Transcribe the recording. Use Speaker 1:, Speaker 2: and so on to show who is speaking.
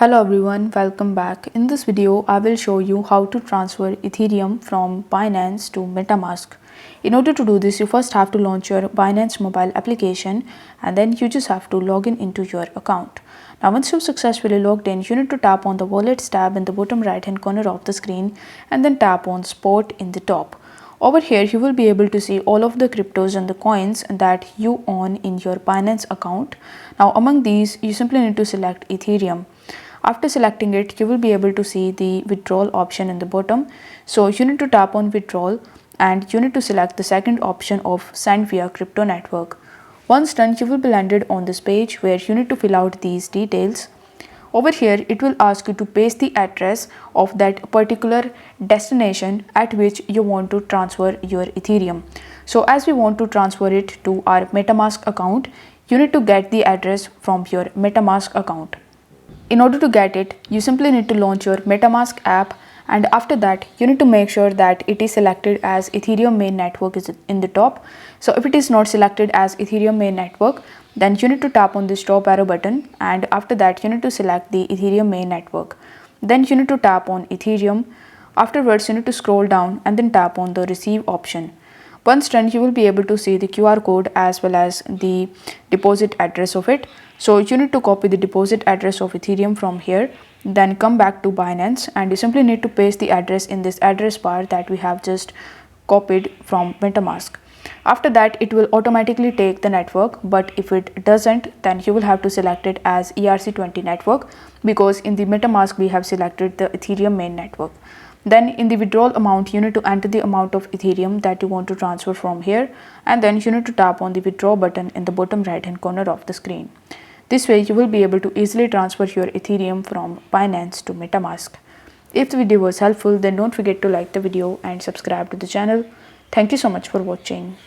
Speaker 1: Hello everyone, welcome back. In this video, I will show you how to transfer Ethereum from Binance to MetaMask. In order to do this, you first have to launch your Binance mobile application and then you just have to log in into your account. Now once you've successfully logged in, you need to tap on the Wallets tab in the bottom right hand corner of the screen and then tap on Spot in the top. Over here, you will be able to see all of the cryptos and the coins that you own in your Binance account. Now among these, you simply need to select Ethereum. After selecting it, you will be able to see the withdrawal option in the bottom. So you need to tap on withdrawal and you need to select the second option of send via crypto network. Once done, you will be landed on this page where you need to fill out these details. Over here, it will ask you to paste the address of that particular destination at which you want to transfer your Ethereum. So as we want to transfer it to our MetaMask account, you need to get the address from your MetaMask account. In order to get it, you simply need to launch your MetaMask app, and after that you need to make sure that it is selected as Ethereum main network is in the top. So if it is not selected as Ethereum main network, then you need to tap on this top arrow button, and after that you need to select the Ethereum main network. Then you need to tap on Ethereum. Afterwards you need to scroll down and then tap on the receive option. Once done, you will be able to see the QR code as well as the deposit address of it. So you need to copy the deposit address of Ethereum from here, then come back to Binance and you simply need to paste the address in this address bar that we have just copied from MetaMask. After that, it will automatically take the network, but if it doesn't, then you will have to select it as ERC20 network, because in the MetaMask we have selected the Ethereum main network. Then in the withdrawal amount, you need to enter the amount of Ethereum that you want to transfer from here, and then you need to tap on the withdraw button in the bottom right hand corner of the screen. This way you will be able to easily transfer your Ethereum from Binance to MetaMask. If the video was helpful, then don't forget to like the video and subscribe to the channel. Thank you so much for watching.